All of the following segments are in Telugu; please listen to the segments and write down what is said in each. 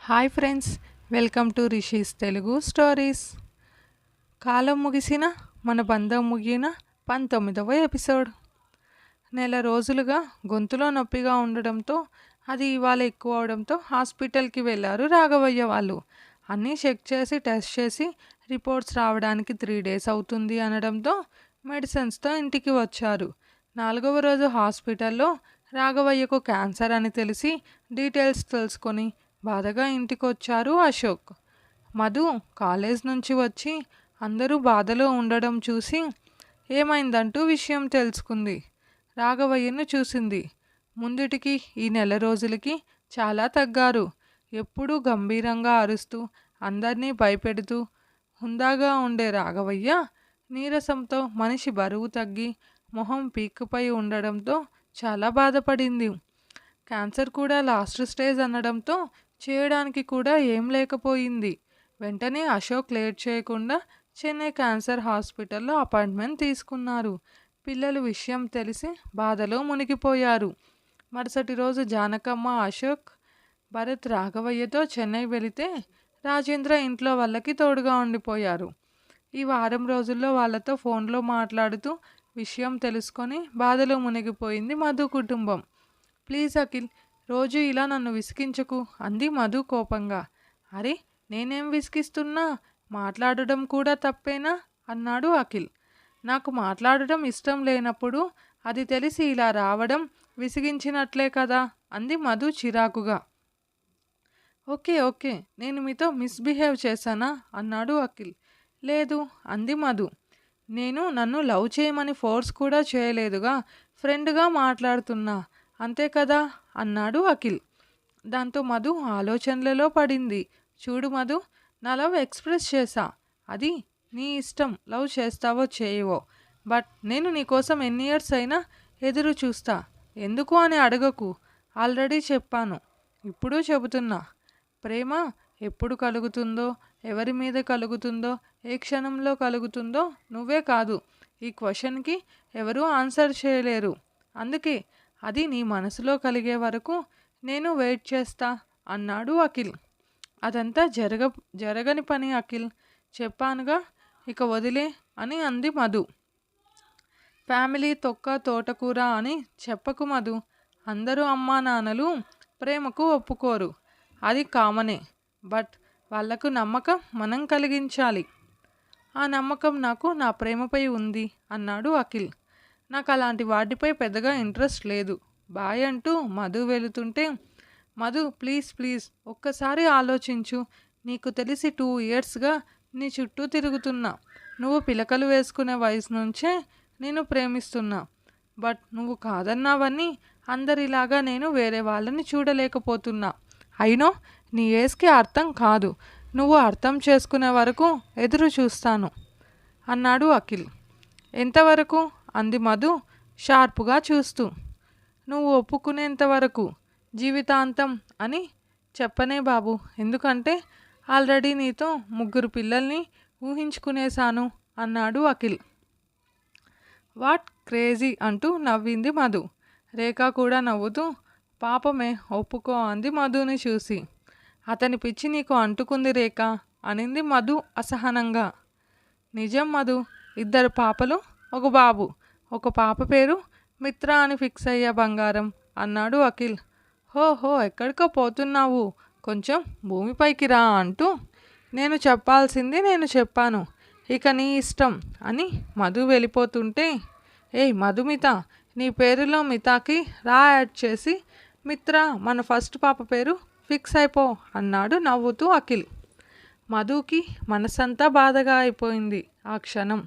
Hi friends, welcome to Rishi's Telugu stories. కాలం ముగిసిన మన బంధం ముగిన 19వ ఎపిసోడ్. నెల రోజులుగా గొంతులో నొప్పిగా ఉండడంతో అది ఇవాళ ఎక్కువ అవడంతో హాస్పిటల్కి వెళ్ళారు రాఘవయ్య వాళ్ళు. అన్నీ చెక్ చేసి టెస్ట్ చేసి రిపోర్ట్స్ రావడానికి 3 days అవుతుంది అనడంతో మెడిసిన్స్తో ఇంటికి వచ్చారు. 4వ రోజు హాస్పిటల్లో రాఘవయ్యకు క్యాన్సర్ అని తెలిసి డీటెయిల్స్ తెలుసుకొని బాధగా ఇంటికొచ్చారు అశోక్. మధు కాలేజ్ నుంచి వచ్చి అందరూ బాధలో ఉండడం చూసి ఏమైందంటూ విషయం తెలుసుకుంది. రాఘవయ్యను చూసింది. ముందుటికి ఈ నెల రోజులకి చాలా తగ్గారు. ఎప్పుడూ గంభీరంగా అరుస్తూ అందరినీ భయపెడుతూ హుందాగా ఉండే రాఘవయ్య నీరసంతో మనిషి బరువు తగ్గి మొహం పీక్కుపై ఉండడంతో చాలా బాధపడింది. క్యాన్సర్ కూడా లాస్ట్ స్టేజ్ అనడంతో చేయడానికి కూడా ఏం లేకపోయింది. వెంటనే అశోక్ లేట్ చేయకుండా చెన్నై క్యాన్సర్ హాస్పిటల్లో అపాయింట్మెంట్ తీసుకున్నారు. పిల్లలు విషయం తెలిసి బాధలో మునిగిపోయారు. మరుసటి రోజు జానకమ్మ, అశోక్, భరత్ రాఘవయ్యతో చెన్నై వెళితే రాజేంద్ర ఇంట్లో వాళ్ళకి తోడుగా ఉండిపోయారు. ఈ వారం రోజుల్లో వాళ్ళతో ఫోన్లో మాట్లాడుతూ విషయం తెలుసుకొని బాధలో మునిగిపోయింది మధు కుటుంబం. ప్లీజ్ అఖిల్, రోజు ఇలా నన్ను విసిగించకు అంది మధు కోపంగా. అరే, నేనేం విసిగిస్తున్నా? మాట్లాడడం కూడా తప్పేనా అన్నాడు అఖిల్. నాకు మాట్లాడడం ఇష్టం లేనప్పుడు అది తెలిసి ఇలా రావడం విసిగించినట్లే కదా అంది మధు చిరాకుగా. ఓకే ఓకే, నేను మీతో మిస్బిహేవ్ చేశానా అన్నాడు అఖిల్. లేదు అంది మధు. నన్ను లవ్ చేయమని ఫోర్స్ కూడా చేయలేదుగా, ఫ్రెండ్గా మాట్లాడుతున్నా అంతే కదా అన్నాడు అఖిల్. దాంతో మధు ఆలోచనలలో పడింది. చూడు మధు, నా లవ్ ఎక్స్ప్రెస్ చేశా. అది నీ ఇష్టం, లవ్ చేస్తావో చేయవో. బట్ నేను నీకోసం ఎన్ని ఇయర్స్ అయినా ఎదురు చూస్తా. ఎందుకు అని అడగకు. ఆల్రెడీ చెప్పాను, ఇప్పుడు చెబుతున్నా. ప్రేమ ఎప్పుడు కలుగుతుందో, ఎవరి మీద కలుగుతుందో, ఏ క్షణంలో కలుగుతుందో నువ్వే కాదు, ఈ క్వశ్చన్కి ఎవరూ ఆన్సర్ చేయలేరు. అందుకే అది నీ మనసులో కలిగే వరకు నేను వెయిట్ చేస్తా అన్నాడు అఖిల్. అదంతా జరగని పని అఖిల్, చెప్పానుగా, ఇక వదిలే అని అంది మధు. ఫ్యామిలీ తొక్క తోటకూర అని చెప్పకు మధు. అందరూ అమ్మా నాన్నలు ప్రేమకు ఒప్పుకోరు, అది కామనే. బట్ వాళ్లకు నమ్మకం మనం కలిగించాలి. ఆ నమ్మకం నాకు నా ప్రేమపై ఉంది అన్నాడు అఖిల్. నాకు అలాంటి వాటిపై పెద్దగా ఇంట్రెస్ట్ లేదు. బాయ్ అంటూ మధు వెళుతుంటే, మధు ప్లీజ్ ప్లీజ్ ఒక్కసారి ఆలోచించు. నీకు తెలిసి 2 yearsగా నీ చుట్టూ తిరుగుతున్నా. నువ్వు పిలకలు వేసుకునే వయసు నుంచే నేను ప్రేమిస్తున్నా. బట్ నువ్వు కాదన్నావని అందరిలాగా నేను వేరే వాళ్ళని చూడలేకపోతున్నా. అయినో నీ ఏజ్కి అర్థం కాదు. నువ్వు అర్థం చేసుకునే వరకు ఎదురు చూస్తాను అన్నాడు అఖిల్. ఎంతవరకు అంది మధు షార్పుగా చూస్తూ. నువ్వు ఒప్పుకునేంతవరకు, జీవితాంతం అని చెప్పనే బాబు. ఎందుకంటే ఆల్రెడీ నీతో 3 పిల్లల్ని ఊహించుకునేశాను అన్నాడు అఖిల్. వాట్ క్రేజీ అంటూ నవ్వింది మధు. రేఖ కూడా నవ్వుతూ పాపమే ఒప్పుకో అంది మధుని చూసి. అతని పిచ్చి నీకు అంటుకుంది రేఖ అనింది మధు అసహనంగా. నిజం మధు, 2 పాపలు 1 బాబు. ఒక పాప పేరు మిత్ర అని ఫిక్స్ అయ్యా బంగారం అన్నాడు అఖిల్. హో ఎక్కడికో పోతున్నావు, కొంచెం భూమిపైకి రా అంటూ నేను చెప్పాల్సింది నేను చెప్పాను, ఇక నీ ఇష్టం అని మధు వెళ్ళిపోతుంటే, ఏయ్ మధుమిత, నీ పేరులో మితాకి రా యాడ్ చేసి మిత్ర మన ఫస్ట్ పాప పేరు ఫిక్స్ అయిపో అన్నాడు నవ్వుతూ అఖిల్. మధుకి మనసంతా బాధగా అయిపోయింది ఆ క్షణం.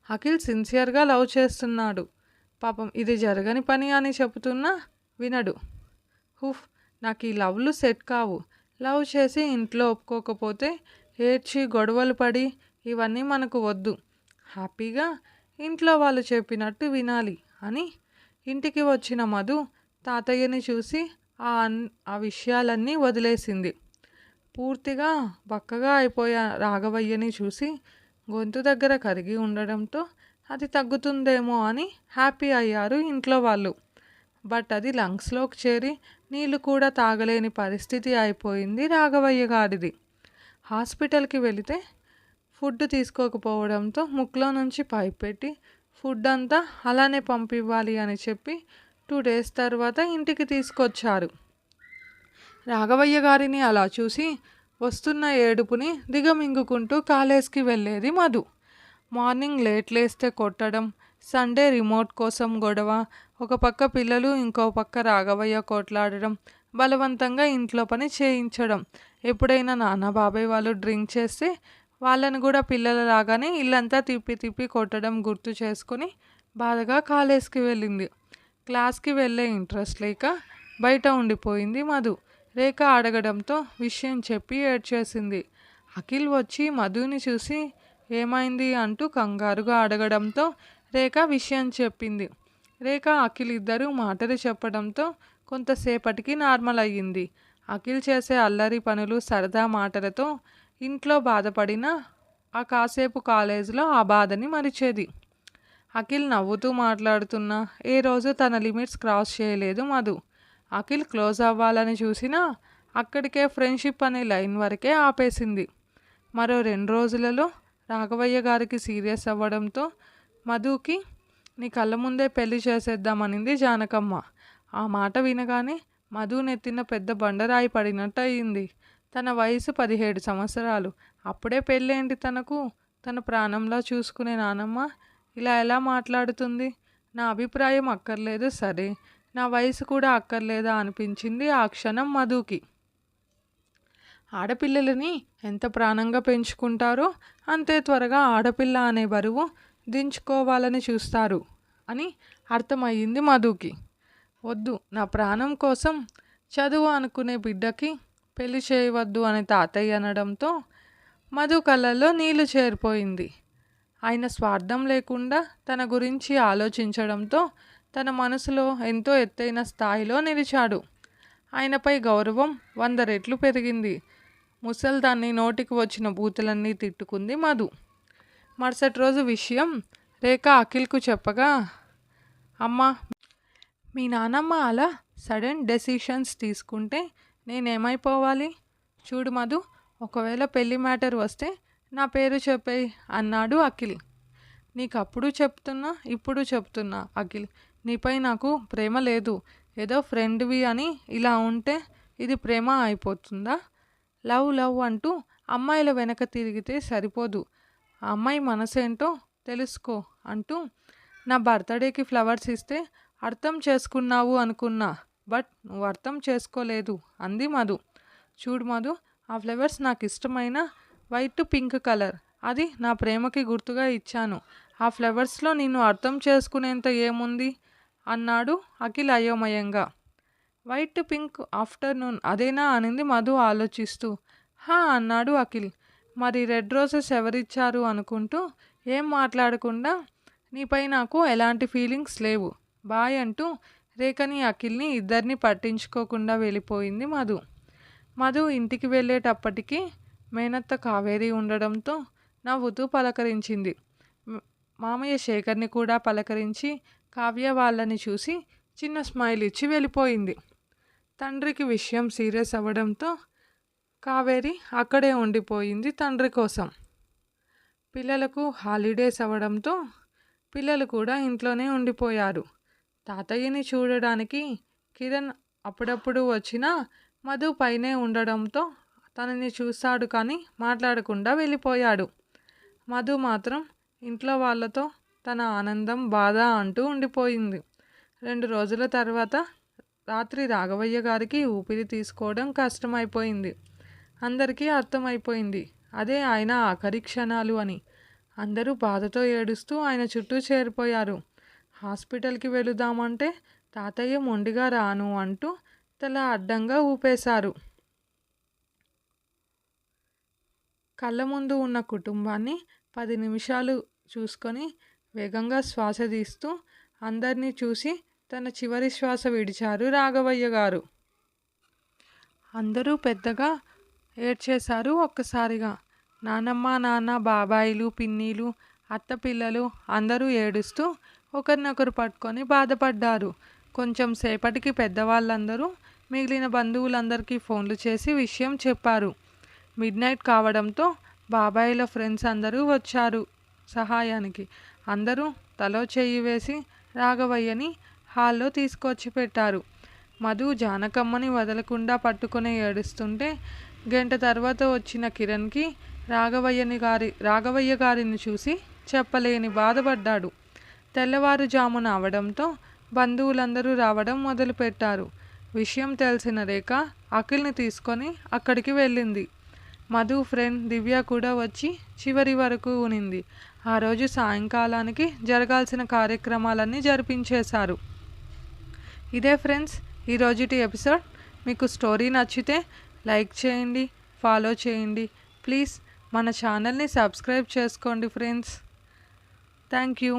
అఖిల్ సిన్సియర్గా లవ్ చేస్తున్నాడు. పాపం ఇది జరగని పని అని చెబుతున్నా వినడు. హుఫ్, నాకు ఈ లవ్లు సెట్ కావు. లవ్ చేసి ఇంట్లో ఒప్పుకోకపోతే ఏడ్చి గొడవలు పడి ఇవన్నీ మనకు వద్దు. హ్యాపీగా ఇంట్లో వాళ్ళు చెప్పినట్టు వినాలి అని ఇంటికి వచ్చిన మధు తాతయ్యని చూసి ఆ విషయాలన్నీ వదిలేసింది. పూర్తిగా బక్కగా అయిపోయే రాఘవయ్యని చూసి గొంతు దగ్గర కరిగి ఉండడంతో అది తగ్గుతుందేమో అని హ్యాపీ అయ్యారు ఇంట్లో వాళ్ళు. బట్ అది లంగ్స్లోకి చేరి నీళ్లు కూడా తాగలేని పరిస్థితి అయిపోయింది రాఘవయ్య గారిది. హాస్పిటల్కి వెళితే ఫుడ్ తీసుకోకపోవడంతో ముక్కులో నుంచి పైప్ పెట్టి ఫుడ్ అంతా అలానే పంపివ్వాలి అని చెప్పి 2 డేస్ తర్వాత ఇంటికి తీసుకొచ్చారు. రాఘవయ్య గారిని అలా చూసి వస్తున్న ఏడుపుని దిగమింగుకుంటూ కాలేజ్కి వెళ్ళేది మధు. మార్నింగ్ లేట్ లేస్తే కొట్టడం, సండే రిమోట్ కోసం గొడవ, ఒక పక్క పిల్లలు ఇంకో పక్క రాఘవయ్య కొట్లాడడం, బలవంతంగా ఇంట్లో పని చేయించడం. ఎప్పుడైనా నాన్న బాబాయ్ వాళ్ళు డ్రింక్ చేస్తే వాళ్ళని కూడా పిల్లలలాగానే ఇల్లంతా తిప్పి తిప్పి కొట్టడం గుర్తు చేసుకొని బాధగా కాలేజ్కి వెళ్ళింది. క్లాస్కి వెళ్ళే ఇంట్రెస్ట్ లేక బయట ఉండిపోయింది మధు. రేఖ అడగడంతో విషయం చెప్పి ఏడ్చేసింది. అఖిల్ వచ్చి మధుని చూసి ఏమైంది అంటూ కంగారుగా అడగడంతో రేఖ విషయం చెప్పింది. రేఖ అఖిల్ ఇద్దరూ మాటలు చెప్పడంతో కొంతసేపటికి నార్మల్ అయ్యింది. అఖిల్ చేసే అల్లరి పనులు సరదా మాటలతో ఇంట్లో బాధపడినా ఆ కాసేపు కాలేజీలో ఆ బాధని మరిచేది. అఖిల్ నవ్వుతూ మాట్లాడుతున్నా ఏ రోజు తన లిమిట్స్ క్రాస్ చేయలేదు మధు. అఖిల్ క్లోజ్ అవ్వాలని చూసినా అక్కడికే ఫ్రెండ్షిప్ అనే లైన్ వరకే ఆపేసింది. మరో 2 రోజులలో రాఘవయ్య గారికి సీరియస్ అవ్వడంతో మధుకి నీ కళ్ళ ముందే పెళ్లి చేసేద్దామనింది జానకమ్మ. ఆ మాట వినగానే మధు నెత్తిన పెద్ద బండరాయి పడినట్టు అయింది. తన వయసు 17 సంవత్సరాలు. అప్పుడే పెళ్ళేంటి తనకు? తన ప్రాణంలా చూసుకునే నానమ్మ ఇలా ఎలా మాట్లాడుతుంది? నా అభిప్రాయం అక్కర్లేదు సరే, నా వయసు కూడా అక్కర్లేదా అనిపించింది ఆ క్షణం మధుకి. ఆడపిల్లలని ఎంత ప్రాణంగా పెంచుకుంటారో అంతే త్వరగా ఆడపిల్ల అనే బరువు దించుకోవాలని చూస్తారు అని అర్థమయ్యింది మధుకి. వద్దు, నా ప్రాణం కోసం చదువు అనుకునే బిడ్డకి పెళ్లి చేయవద్దు అని తాతయ్య అనడంతో మధు కళ్ళల్లో నీళ్లు చేరిపోయింది. ఆయన స్వార్థం లేకుండా తన గురించి ఆలోచించడంతో తన మనసులో ఎంతో ఎత్తైన స్థాయిలో నిలిచాడు. ఆయనపై గౌరవం 100 రెట్లు పెరిగింది. ముసల్దాన్ని నోటికి వచ్చిన బూతులన్నీ తిట్టుకుంది మధు. మరుసటి రోజు విషయం రేఖ అఖిల్కు చెప్పగా, అమ్మా, మీ నానమ్మ అలా సడన్ డెసిషన్స్ తీసుకుంటే నేనేమైపోవాలి? చూడు మధు, ఒకవేళ పెళ్లి మ్యాటర్ వస్తే నా పేరు చెప్పేయి అన్నాడు అఖిల్. నీకప్పుడు చెప్తున్నా ఇప్పుడు చెప్తున్నా అఖిల్, నీపై నాకు ప్రేమ లేదు. ఏదో ఫ్రెండ్వి అని ఇలా ఉంటే ఇది ప్రేమ అయిపోతుందా? లవ్ లవ్ అంటూ అమ్మాయిల వెనక తిరిగితే సరిపోదు. ఆ అమ్మాయి మనసేంటో తెలుసుకో అంటూ నా బర్త్డేకి ఫ్లవర్స్ ఇస్తే అర్థం చేసుకున్నావు అనుకున్నా, బట్ నువ్వు అర్థం చేసుకోలేదు అంది మధు. చూడు మధు, ఆ ఫ్లవర్స్ నాకు ఇష్టమైన వైట్ పింక్ కలర్, అది నా ప్రేమకి గుర్తుగా ఇచ్చాను. ఆ ఫ్లవర్స్లో నిన్ను అర్థం చేసుకునేంత ఏముంది అన్నాడు అఖిల్ అయోమయంగా. వైట్ పింక్ ఆఫ్టర్నూన్ అదేనా అనింది మధు ఆలోచిస్తూ. హా అన్నాడు అఖిల్. మరి రెడ్ రోజెస్ ఎవరిచ్చారు అనుకుంటూ ఏం మాట్లాడకుండా నీపై నాకు ఎలాంటి ఫీలింగ్స్ లేవు బాయ్ అంటూ రేఖని అఖిల్ని ఇద్దరిని పట్టించుకోకుండా వెళ్ళిపోయింది మధు. మధు ఇంటికి వెళ్ళేటప్పటికీ మేనత్త కావేరి ఉండడంతో నవ్వుతూ పలకరించింది. మామయ్య శేఖర్ని కూడా పలకరించి కావ్య వాళ్ళని చూసి చిన్న స్మైల్ ఇచ్చి వెళ్ళిపోయింది. తండ్రికి విషయం సీరియస్ అవ్వడంతో కావేరి అక్కడే ఉండిపోయింది తండ్రి కోసం. పిల్లలకు హాలిడేస్ అవ్వడంతో పిల్లలు కూడా ఇంట్లోనే ఉండిపోయారు. తాతయ్యని చూడడానికి కిరణ్ అప్పుడప్పుడు వచ్చినా మధు పైనే ఉండడంతో తనని చూశాడు కానీ మాట్లాడకుండా వెళ్ళిపోయాడు. మధు మాత్రం ఇంట్లో వాళ్ళతో తన ఆనందం బాధ అంటూ ఉండిపోయింది. 2 రోజుల తర్వాత రాత్రి రాఘవయ్య గారికి ఊపిరి తీసుకోవడం కష్టమైపోయింది. అందరికీ అర్థమైపోయింది అదే ఆయన ఆఖరి క్షణాలు అని. అందరూ బాధతో ఏడుస్తూ ఆయన చుట్టూ చేరిపోయారు. హాస్పిటల్కి వెళుదామంటే తాతయ్య మొండిగా రాను అంటూ తల అడ్డంగా ఊపేశారు. కళ్ళ ముందు ఉన్న కుటుంబాన్ని 10 నిమిషాలు చూసుకొని వేగంగా శ్వాస తీస్తూ అందరినీ చూసి తన చివరి శ్వాస విడిచారు రాఘవయ్య గారు. అందరూ పెద్దగా ఏడ్చేశారు ఒక్కసారిగా. నానమ్మ, నాన్న, బాబాయిలు, పిన్నీలు, అత్త పిల్లలు అందరూ ఏడుస్తూ ఒకరినొకరు పట్టుకొని బాధపడ్డారు. కొంచెం సేపటికి పెద్దవాళ్ళందరూ మిగిలిన బంధువులందరికీ ఫోన్లు చేసి విషయం చెప్పారు. మిడ్‌నైట్ కావడంతో బాబాయిల ఫ్రెండ్స్ అందరూ వచ్చారు సహాయానికి. అందరూ తలో చెయ్యి వేసి రాఘవయ్యని హాల్లో తీసుకొచ్చి పెట్టారు. మధు జానకమ్మని వదలకుండా పట్టుకొని ఏడుస్తుంటే గంట తర్వాత వచ్చిన కిరణ్కి రాఘవయ్య గారిని చూసి చెప్పలేని బాధపడ్డాడు. తెల్లవారుజామున అవడంతో బంధువులందరూ రావడం మొదలుపెట్టారు. విషయం తెలిసిన రేఖ అఖిల్ని తీసుకొని అక్కడికి వెళ్ళింది. మధు ఫ్రెండ్ దివ్య కూడా వచ్చి చివరి వరకు ఉనింది. ఆ రోజు సాయంకాలానికి జరగాల్సిన కార్యక్రమాలన్నీ జరిపించేశారు. ఇదే ఫ్రెండ్స్ ఈరోజుటి ఎపిసోడ్. మీకు స్టోరీ నచ్చితే లైక్ చేయండి, ఫాలో చేయండి. ప్లీజ్ మన ఛానల్ని సబ్స్క్రైబ్ చేసుకోండి ఫ్రెండ్స్. Thank you.